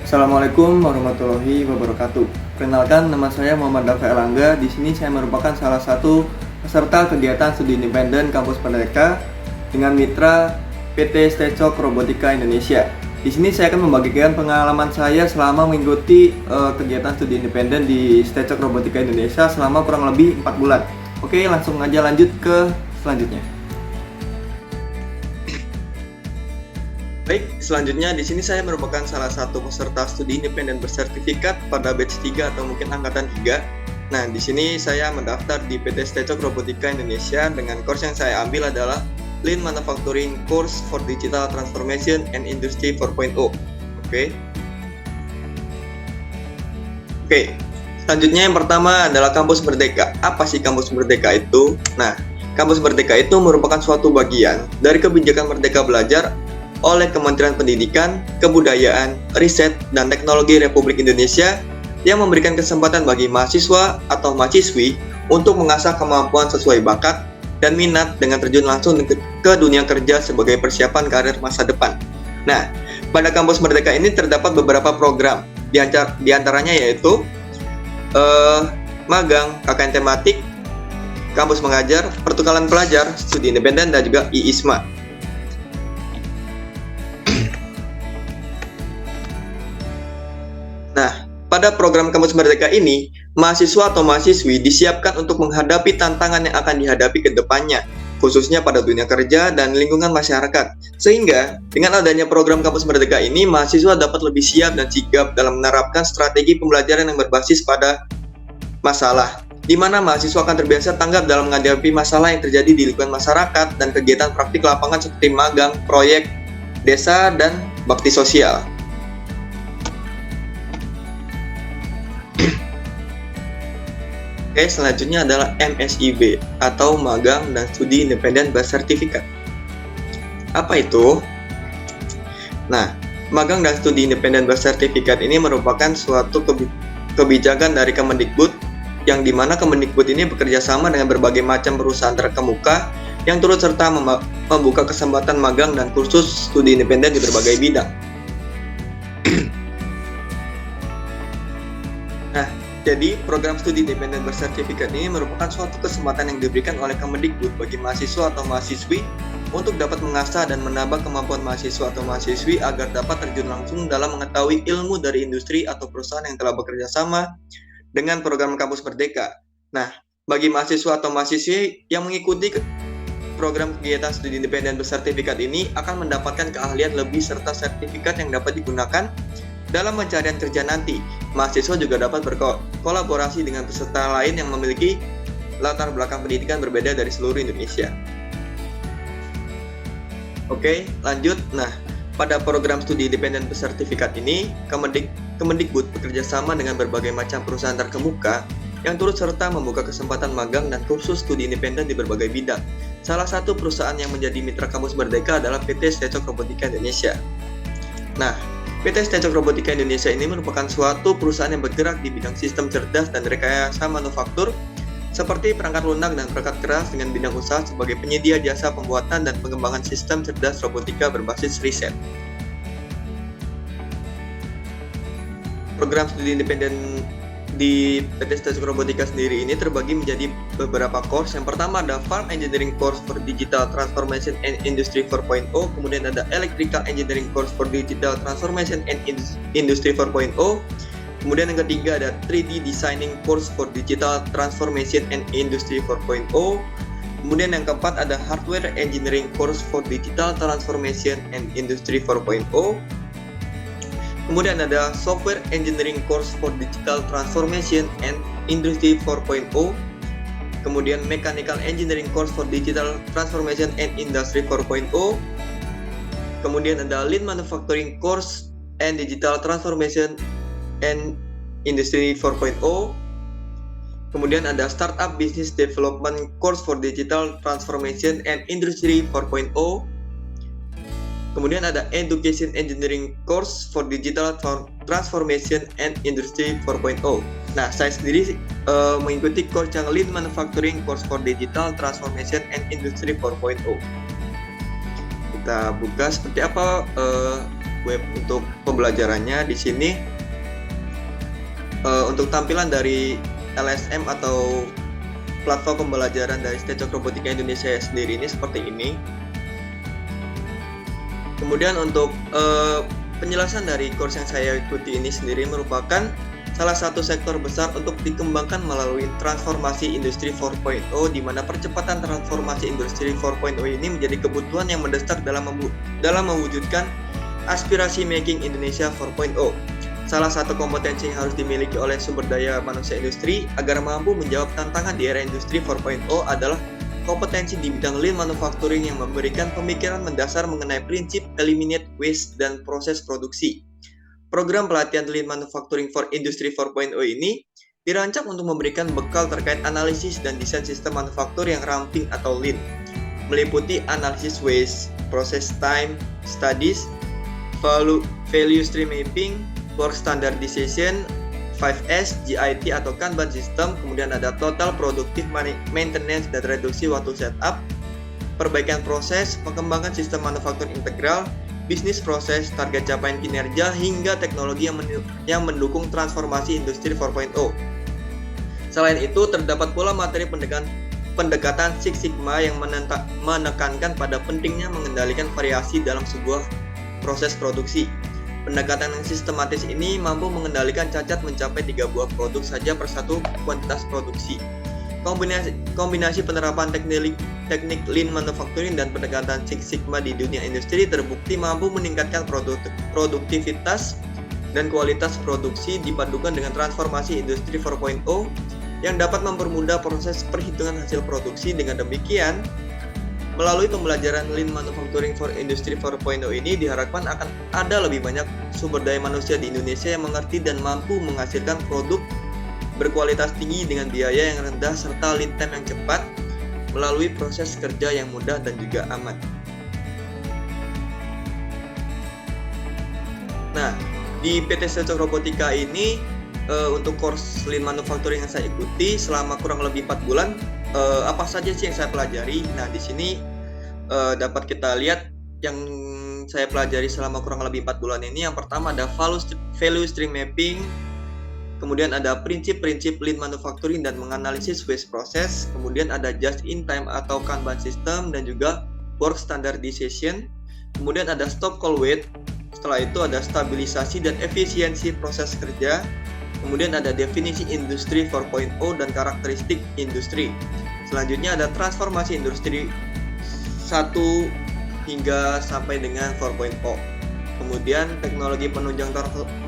Assalamualaikum warahmatullahi wabarakatuh. Perkenalkan, nama saya Muhammad Dafa Elangga. Di sini saya merupakan salah satu peserta kegiatan studi independen Kampus Merdeka dengan mitra PT Stecok Robotika Indonesia. Di sini saya akan membagikan pengalaman saya selama mengikuti kegiatan studi independen di Stecok Robotika Indonesia selama kurang lebih 4 bulan. Oke, langsung aja lanjut ke selanjutnya. Baik, selanjutnya di sini saya merupakan salah satu peserta studi independen bersertifikat pada batch 3 atau mungkin angkatan 3. Nah, di sini saya mendaftar di PT Stecok Robotika Indonesia dengan course yang saya ambil adalah Lean Manufacturing Course for Digital Transformation and Industry 4.0. Oke. Selanjutnya yang pertama adalah Kampus Merdeka. Apa sih Kampus Merdeka itu? Nah, Kampus Merdeka itu merupakan suatu bagian dari kebijakan Merdeka Belajar oleh Kementerian Pendidikan, Kebudayaan, Riset, dan Teknologi Republik Indonesia yang memberikan kesempatan bagi mahasiswa atau mahasiswi untuk mengasah kemampuan sesuai bakat dan minat dengan terjun langsung ke dunia kerja sebagai persiapan karir masa depan. Nah, pada Kampus Merdeka ini terdapat beberapa program, di antaranya yaitu magang, KKN tematik, kampus mengajar, pertukaran pelajar, studi independen, dan juga IISMA. Nah, pada program Kampus Merdeka ini, mahasiswa atau mahasiswi disiapkan untuk menghadapi tantangan yang akan dihadapi ke depannya, khususnya pada dunia kerja dan lingkungan masyarakat. Sehingga, dengan adanya program Kampus Merdeka ini, mahasiswa dapat lebih siap dan sigap dalam menerapkan strategi pembelajaran yang berbasis pada masalah, di mana mahasiswa akan terbiasa tanggap dalam menghadapi masalah yang terjadi di lingkungan masyarakat dan kegiatan praktik lapangan seperti magang, proyek, desa, dan bakti sosial. Oke, selanjutnya adalah MSIB atau Magang dan Studi Independen Bersertifikat. Apa itu? Nah, Magang dan Studi Independen Bersertifikat ini merupakan suatu kebijakan dari Kemendikbud yang dimana Kemendikbud ini bekerja sama dengan berbagai macam perusahaan terkemuka yang turut serta membuka kesempatan magang dan kursus studi independen di berbagai bidang. Nah, jadi, program studi independen bersertifikat ini merupakan suatu kesempatan yang diberikan oleh Kemendikbud bagi mahasiswa atau mahasiswi untuk dapat mengasah dan menambah kemampuan mahasiswa atau mahasiswi agar dapat terjun langsung dalam mengetahui ilmu dari industri atau perusahaan yang telah bekerja sama dengan program Kampus Merdeka. Nah, bagi mahasiswa atau mahasiswi yang mengikuti program kegiatan studi independen bersertifikat ini akan mendapatkan keahlian lebih serta sertifikat yang dapat digunakan dalam pencarian kerja nanti. Mahasiswa juga dapat berkolaborasi dengan peserta lain yang memiliki latar belakang pendidikan berbeda dari seluruh Indonesia. Oke, lanjut. Nah, pada program studi independen bersertifikat ini, Kemendikbud bekerja sama dengan berbagai macam perusahaan terkemuka yang turut serta membuka kesempatan magang dan kursus studi independen di berbagai bidang. Salah satu perusahaan yang menjadi mitra Kampus Merdeka adalah PT Stecok Robotika Indonesia. Nah, PT Stecok Robotika Indonesia ini merupakan suatu perusahaan yang bergerak di bidang sistem cerdas dan rekayasa manufaktur seperti perangkat lunak dan perangkat keras dengan bidang usaha sebagai penyedia jasa pembuatan dan pengembangan sistem cerdas robotika berbasis riset. Program studi independen di PT Stecok Robotika sendiri ini terbagi menjadi beberapa course. Yang pertama ada Farm Engineering Course for Digital Transformation and Industry 4.0, kemudian ada Electrical Engineering Course for Digital Transformation and Industry 4.0, kemudian yang ketiga ada 3D Designing Course for Digital Transformation and Industry 4.0, kemudian yang keempat ada Hardware Engineering Course for Digital Transformation and Industry 4.0, kemudian ada Software Engineering Course for Digital Transformation and Industry 4.0, kemudian Mechanical Engineering Course for Digital Transformation and Industry 4.0, kemudian ada Lean Manufacturing Course and Digital Transformation and Industry 4.0, kemudian ada Startup Business Development Course for Digital Transformation and Industry 4.0, kemudian ada Education Engineering Course for Digital Transformation and Industry 4.0. Nah, saya sendiri mengikuti course yang Lean Manufacturing Course for Digital Transformation and Industry 4.0. Kita buka seperti apa web untuk pembelajarannya. Di sini untuk tampilan dari LSM atau platform pembelajaran dari STACHOK Robotika Indonesia sendiri ini seperti ini. Kemudian untuk penjelasan dari course yang saya ikuti ini sendiri merupakan salah satu sektor besar untuk dikembangkan melalui transformasi industri 4.0, di mana percepatan transformasi industri 4.0 ini menjadi kebutuhan yang mendesak dalam mewujudkan aspirasi Making Indonesia 4.0. Salah satu kompetensi yang harus dimiliki oleh sumber daya manusia industri agar mampu menjawab tantangan di era industri 4.0 adalah kompetensi di bidang lean manufacturing yang memberikan pemikiran mendasar mengenai prinsip eliminate waste dan proses produksi. Program pelatihan Lean Manufacturing for Industry 4.0 ini dirancang untuk memberikan bekal terkait analisis dan desain sistem manufaktur yang ramping atau lean, meliputi analisis waste, process time studies, value stream mapping, work standardization, 5S, GIT atau Kanban system, kemudian ada total productive maintenance dan reduksi waktu setup, perbaikan proses, pengembangan sistem manufaktur integral, bisnis proses, target capaian kinerja, hingga teknologi yang mendukung transformasi industri 4.0. Selain itu, terdapat pula materi pendekatan Six Sigma yang menekankan pada pentingnya mengendalikan variasi dalam sebuah proses produksi. Pendekatan yang sistematis ini mampu mengendalikan cacat mencapai 3 buah produk saja per satu kuantitas produksi. Kombinasi penerapan teknik Lean Manufacturing dan pendekatan Six Sigma di dunia industri terbukti mampu meningkatkan produktivitas dan kualitas produksi dipadukan dengan transformasi industri 4.0 yang dapat mempermudah proses perhitungan hasil produksi. Dengan demikian, melalui pembelajaran Lean Manufacturing for Industry 4.0 ini diharapkan akan ada lebih banyak sumber daya manusia di Indonesia yang mengerti dan mampu menghasilkan produk berkualitas tinggi dengan biaya yang rendah serta lead time yang cepat melalui proses kerja yang mudah dan juga aman. Nah, di PT STACHOK Robotika ini untuk course Lean Manufacturing yang saya ikuti selama kurang lebih 4 bulan, apa saja sih yang saya pelajari? Nah, di sini dapat kita lihat yang saya pelajari selama kurang lebih 4 bulan ini. Yang pertama ada value stream mapping, kemudian ada prinsip-prinsip Lean Manufacturing dan menganalisis waste process, kemudian ada just in time atau Kanban system, dan juga work standardization, kemudian ada stop call wait, setelah itu ada stabilisasi dan efisiensi proses kerja, kemudian ada definisi industri 4.0 dan karakteristik industri. Selanjutnya ada transformasi industri 1 hingga sampai dengan 4.0. Kemudian teknologi penunjang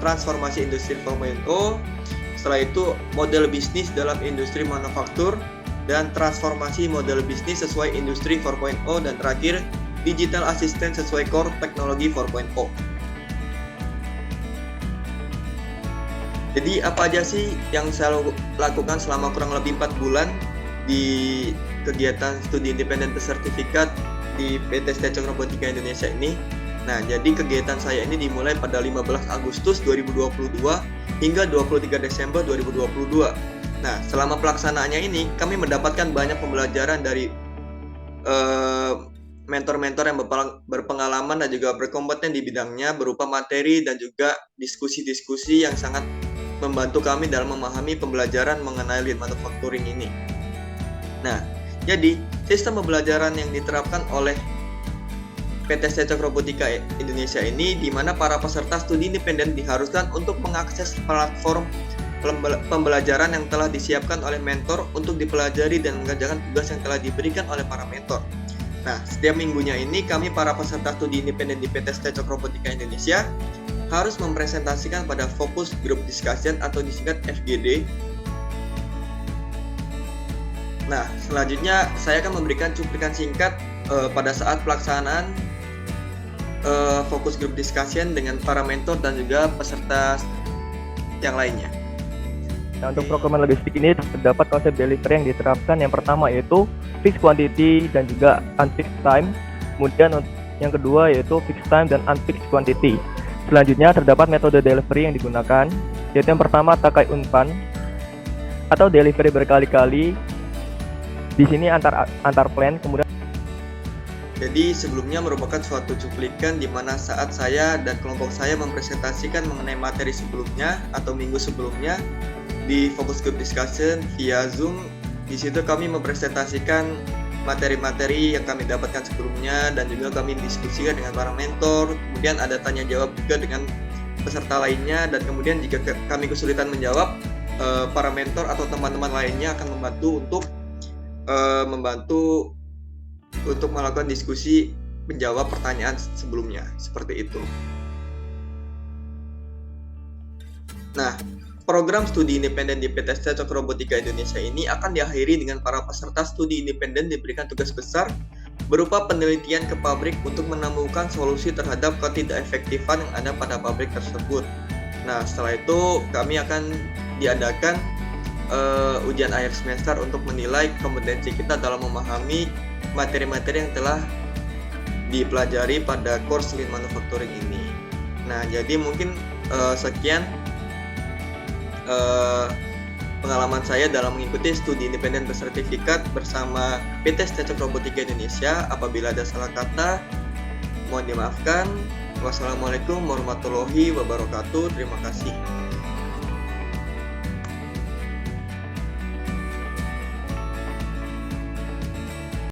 transformasi industri 4.0. Setelah itu model bisnis dalam industri manufaktur dan transformasi model bisnis sesuai industri 4.0, dan terakhir digital assistant sesuai core teknologi 4.0. Jadi apa aja sih yang saya lakukan selama kurang lebih 4 bulan di kegiatan studi independen bersertifikat di PT STACHOK Robotika Indonesia ini? Nah, jadi kegiatan saya ini dimulai pada 15 Agustus 2022 hingga 23 Desember 2022. Nah, selama pelaksanaannya ini kami mendapatkan banyak pembelajaran dari mentor-mentor yang berpengalaman dan juga berkompeten di bidangnya, berupa materi dan juga diskusi-diskusi yang sangat membantu kami dalam memahami pembelajaran mengenai Lean Manufacturing ini. Nah, jadi sistem pembelajaran yang diterapkan oleh PT STACHOK Robotika Indonesia ini, di mana para peserta studi independen diharuskan untuk mengakses platform pembelajaran yang telah disiapkan oleh mentor untuk dipelajari dan mengerjakan tugas yang telah diberikan oleh para mentor. Nah, setiap minggunya ini kami para peserta studi independen di PT STACHOK Robotika Indonesia harus mempresentasikan pada Focus Group Discussion atau disingkat FGD. Nah, selanjutnya saya akan memberikan cuplikan singkat pada saat pelaksanaan Focus Group Discussion dengan para mentor dan juga peserta yang lainnya. Nah, untuk program lebih sedikit ini terdapat konsep delivery yang diterapkan. Yang pertama yaitu fixed quantity dan juga unfixed time. Kemudian yang kedua yaitu fixed time dan unfixed quantity. Selanjutnya terdapat metode delivery yang digunakan, yaitu yang pertama Takai Unpan atau delivery berkali-kali. Di sini antar plan, kemudian Jadi sebelumnya merupakan suatu cuplikan di mana saat saya dan kelompok saya mempresentasikan mengenai materi sebelumnya atau minggu sebelumnya di focus group discussion via Zoom. Di situ kami mempresentasikan materi-materi yang kami dapatkan sebelumnya dan juga kami diskusikan dengan para mentor. Kemudian ada tanya jawab juga dengan peserta lainnya, dan kemudian jika kami kesulitan menjawab, para mentor atau teman-teman lainnya akan membantu untuk melakukan diskusi menjawab pertanyaan sebelumnya, seperti itu. Nah, program studi independen di PTSD Cokro Robotika Indonesia ini akan diakhiri dengan para peserta studi independen diberikan tugas besar berupa penelitian ke pabrik untuk menemukan solusi terhadap ketidakefektifan yang ada pada pabrik tersebut. Nah, setelah itu kami akan diadakan ujian akhir semester untuk menilai kompetensi kita dalam memahami materi-materi yang telah dipelajari pada course Lean Manufacturing ini. Nah, jadi mungkin sekian pengalaman saya dalam mengikuti studi independen bersertifikat bersama PT Cokro Robotika Indonesia. Apabila ada salah kata, mohon dimaafkan. Wassalamualaikum warahmatullahi wabarakatuh. Terima kasih.